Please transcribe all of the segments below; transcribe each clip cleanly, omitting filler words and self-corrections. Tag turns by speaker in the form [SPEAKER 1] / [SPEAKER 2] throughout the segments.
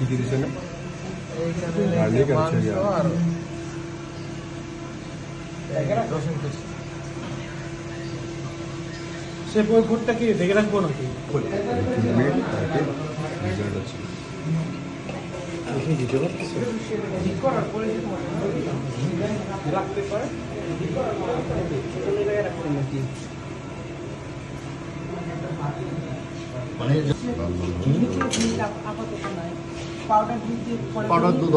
[SPEAKER 1] কি দিছে না গার্লিক আর চিয়া আর রসুন পেস্ট সে ওই ফুডটা কি দেখে রাখবো নাকি
[SPEAKER 2] পাউডার দুধ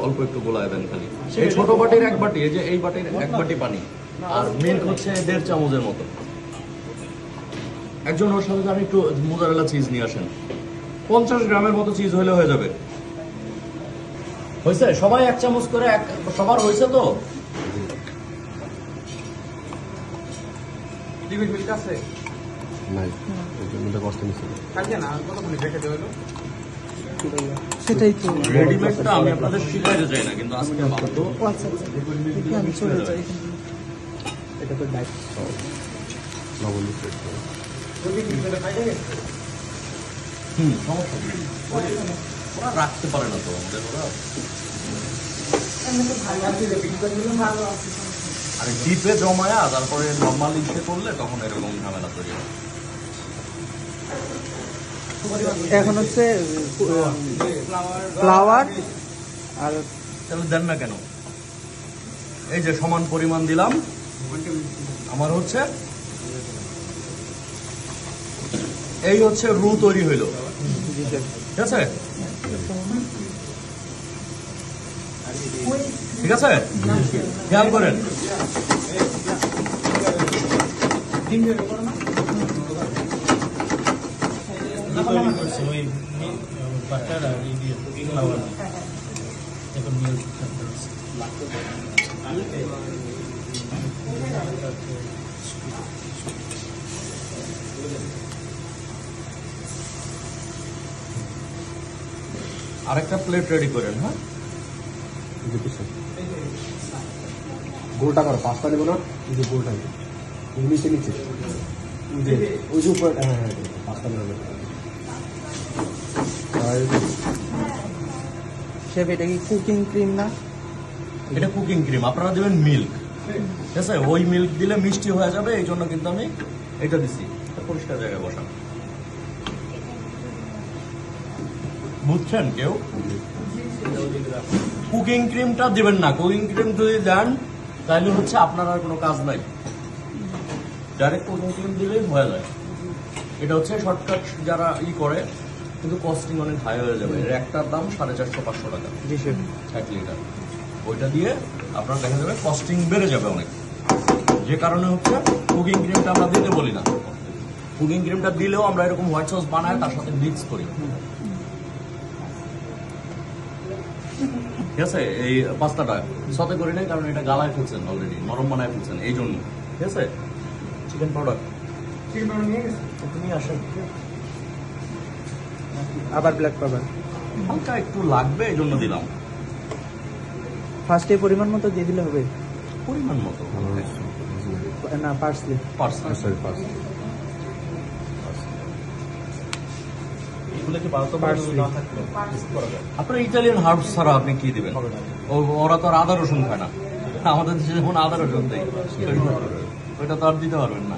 [SPEAKER 2] অল্প একটু গোলায় দেন খালি। এই ছোট বাটির এক বাটি, এই যে এই বাটির এক বাটি পানি, আর মিল্ক হচ্ছে 1.5 চামচের মতো। একজন ওর সাথে আমি একটু মোজারেলা চিজ নিয়ে আসেন, 50 গ্রামের মতো চিজ হলে হয়ে যাবে। হয়েছে? সবাই 1 চামচ করে, সবার হয়েছে তো?
[SPEAKER 1] লিকুইড মিল্ক আছে নাই, এর মধ্যে কষ্ট নিছে কালকে না কতক্ষণ রেখে দেওয়া হলো
[SPEAKER 3] সেটাই তো
[SPEAKER 2] রেডিমেডটা আমি আপনাদের শিখাইতে চাই না, কিন্তু আজকে বাধ্য।
[SPEAKER 3] আচ্ছা আমি চলে যাই। এটা তো ডাইট
[SPEAKER 1] লবণ দিতে
[SPEAKER 2] সমস্যা নেই, ওরা রাখতে পারে না তো আমাদের, ওরা আরে ডিপে জমায়া তারপরে নর্মাল ইসে করলে তখন এরকম ঝামেলা তৈরি হয়।
[SPEAKER 3] এখন হচ্ছে ফ্লাওয়ার আর
[SPEAKER 2] তাহলে দেন না কেন? এই যে সমান পরিমাণ দিলাম, আমার হচ্ছে এই হচ্ছে রু তৈরি হইল, ঠিক আছে? ঠিক আছে, খেয়াল করেন। আরেকটা প্লেট রেডি করেন। হ্যাঁ,
[SPEAKER 1] গোলটা করো, পাঁচটা নেবো না, এই যে গোলটা নিচে নিচে ওই যে উপরে, হ্যাঁ হ্যাঁ পাঁচটা নেবো।
[SPEAKER 3] শেফ এটা কি কুকিং ক্রিম না?
[SPEAKER 2] এটা কুকিং ক্রিম, আপনারা দেবেন মিল্ক, ঠিক আছে? ওই মিল্ক দিলে মিষ্টি হয়ে যাবে, এই জন্য কিন্তু আমি এটা দিছি। পরিষ্কার জায়গায় বসান, বুঝছেন? কেউ কুকিং ক্রিমটা দিবেন না। কুকিং ক্রিম যদি দেন তাহলে হচ্ছে আপনার আর কোনো কাজ নাই, ডাইরেক্ট কুকিং ক্রিম দিলেই হয়ে যায়। এটা হচ্ছে শর্টকাট যারা করে, কিন্তু কস্টিং অনেক হাই হয়ে যাবে। এর একটার দাম 450-500 টাকা 1 লিটার। ওইটা দিয়ে আপনার দেখা যাবে কস্টিং বেড়ে যাবে অনেক। যে কারণে হচ্ছে কুকিং ক্রিমটা আমরা দিতে বলি না। কুকিং ক্রিমটা দিলেও আমরা এরকম হোয়াইট সস বানাই, তার সাথে মিক্স করি, ঠিক আছে? এই পাস্তাটা সাথে করি নাই, কারণ এটা গালায় ফেলছেন অলরেডি, নরম বানায় ফেলছেন, এই জন্য। ঠিক আছে, চিকেন পাউডার নিয়ে গেছে, তুমি আসেন।
[SPEAKER 3] আবার ব্ল্যাক পেপার
[SPEAKER 2] হালকা একটু লাগবে, এই জন্য দিলাম।
[SPEAKER 3] ফার্স্টে পরিমাণ মতো দিয়ে দিলে হবে,
[SPEAKER 2] পরিমাণ মতো
[SPEAKER 3] না পার্সলি
[SPEAKER 2] আপনার ইটালিয়ান হার্বস ছাড়া আপনি কি দিবেন? ওরা তো আর আদা রসুন খায় না, আমাদের দেশে যেমন আদা রসুন দেয়, ওইটা তো আর দিতে পারবেন না।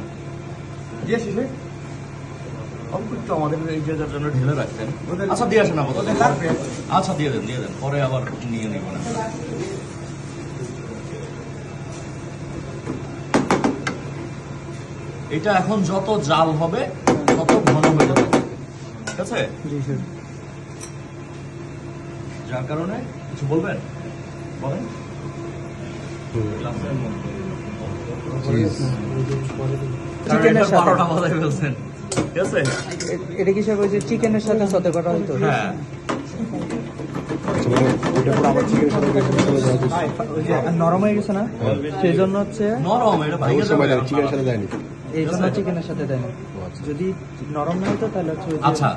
[SPEAKER 2] অল্প একটু আমাদের এই জায়গার জন্য ঢেলে রাখতেন। আচ্ছা দিয়ে আসেন আপাতত। আচ্ছা দিয়ে দেন পরে আবার নিয়ে নেব না। এটা এখন যত জাল হবে তত ঘন হয়ে যাবে, ঠিক আছে? যার কারণে কিছু বলবেন, বলেন।
[SPEAKER 3] এটা কি সব ওই যে চিকেনের সাথে সাথে করা হতো?
[SPEAKER 2] হ্যাঁ,
[SPEAKER 3] নরম হয়ে গেছে না, সেই জন্য হচ্ছে
[SPEAKER 2] নরম। এটা
[SPEAKER 1] চিকেনের সাথে দেয়নি,
[SPEAKER 3] এই জন্য চিকেনের সাথে দেয় না। যদি নরম না হতো তাহলে হচ্ছে
[SPEAKER 2] আচ্ছা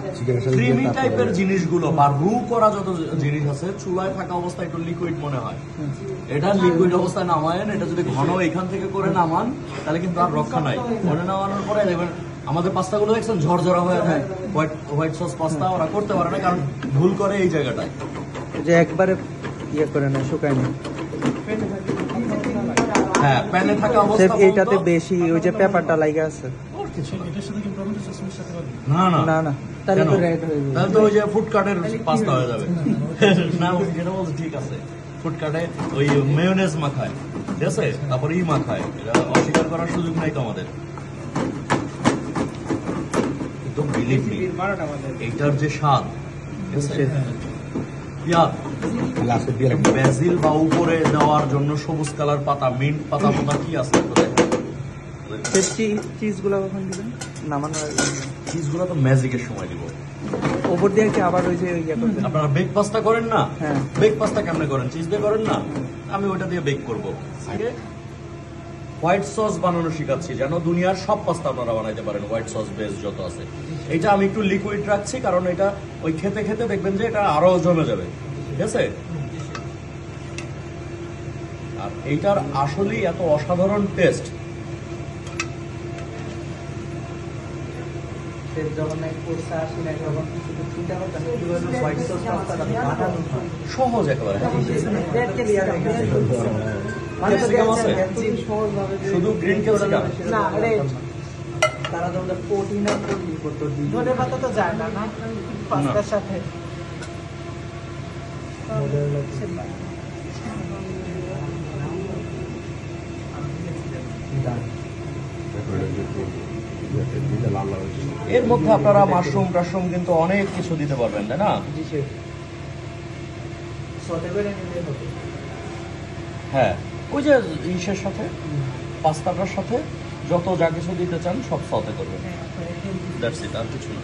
[SPEAKER 2] ক্রিমি টাইপের জিনিসগুলো বা রু করা যত জিনিস আছে, চুলায় থাকা অবস্থায় একটু লিকুইড মনে হয়, এটা লিকুইড অবস্থায় নামায়েন। এটা যদি ঘন এখান থেকে করে নামান তাহলে কিন্তু আর রক্ষা নাই। ঘরে নামানোর পরে দেখবেন আমাদের পাস্তাগুলো দেখছেন ঝরঝরা হয়ে যায়, হোয়াইট সস পাস্তা ওরা করতে পারে না, কারণ ভুল করে এই জায়গাটায়।
[SPEAKER 3] যে একবারে ইয়ে করে না, শুকায় না।
[SPEAKER 2] হ্যাঁ, প্যানে থাকা
[SPEAKER 3] স্যার
[SPEAKER 2] অবস্থা
[SPEAKER 3] এইটাতে বেশি ওই যে পেপারটা লাগে আছে।
[SPEAKER 2] না না
[SPEAKER 3] না না, তাহলে
[SPEAKER 2] কেন?
[SPEAKER 3] তো রেড হয়ে যাবে।
[SPEAKER 2] তাহলে তো ওই যে ফুডকার্টের পাস্তা হয়ে যাবে। না, ওই যেটা বলছে ঠিক আছে, ফুডকার্টে ওই মেয়োনেজ মাখায়, ঠিক আছে, তারপরে মাখায়, এটা অস্বীকার করার সুযোগ নাই তো আমাদের। কিন্তু বিলিভ মি, এইটার যে স্বাদ, ঠিক আছে, পেঁয়াজ,
[SPEAKER 1] লাস্টে দিয়ে রাখবো।
[SPEAKER 2] ব্যাজিল বা উপরে দেওয়ার জন্য সবুজ কালার পাতা, মিন্ট পাতা পাতা কি আছে
[SPEAKER 3] চিজগুলো কখন দিবেন? নামানোর আগে।
[SPEAKER 2] চিজগুলো তো ম্যাজিকের সময় দিব।
[SPEAKER 3] ওপর দিয়ে কি আবার ওই যে ইয়ে করবেন?
[SPEAKER 2] আপনারা বেক পাস্তা করেন না?
[SPEAKER 3] হ্যাঁ।
[SPEAKER 2] বেক পাস্তা কেমনে করেন? চিজ দিয়ে করেন না? আমি ওটা দিয়ে বেক করব। আগে হোয়াইট সস বানানো শিখাচ্ছি, যেন দুনিয়ার সব পাস্তা আপনারা বানাইতে পারেন, হোয়াইট সস বেস যত আছে। এটা আমি একটু লিকুইড রাখছি, কারণ এটা ওই খেতে খেতে দেখবেন যে এটা আরো জমে যাবে, ঠিক আছে। আর এইটার আসলেই এত অসাধারণ টেস্ট।
[SPEAKER 3] যখন কোর্সে আসি না, তখন শুধু চিন্তা করতাম কিভাবে হোয়াইট সস পাস্তাটা বানানো হয়।
[SPEAKER 2] সহজ একেবারে।
[SPEAKER 3] মানে তো
[SPEAKER 2] ক্যাপসিকাম আছে?
[SPEAKER 3] সহজভাবে যে-
[SPEAKER 2] শুধু গ্রিন ক্যাপসিকাম?
[SPEAKER 3] না, তারা তো ওটা প্রোটিন আর প্রোটিন করতো।
[SPEAKER 4] ধনে পাতা তো যায় না, না পাস্তার সাথে।
[SPEAKER 1] লাল লাল হচ্ছে।
[SPEAKER 2] এর মধ্যে আপনারা মাশরুম টাশরুম কিন্তু অনেক কিছু দিতে পারবেন, তাই না?
[SPEAKER 3] জি শেফ। সতে করে নিলে হবে।
[SPEAKER 2] হ্যাঁ, ওই যে ইসের সাথে, পাস্তাটার সাথে যত যা কিছু দিতে চান সব সতে করবেন, দ্যাটস ইট, আর কিছু না।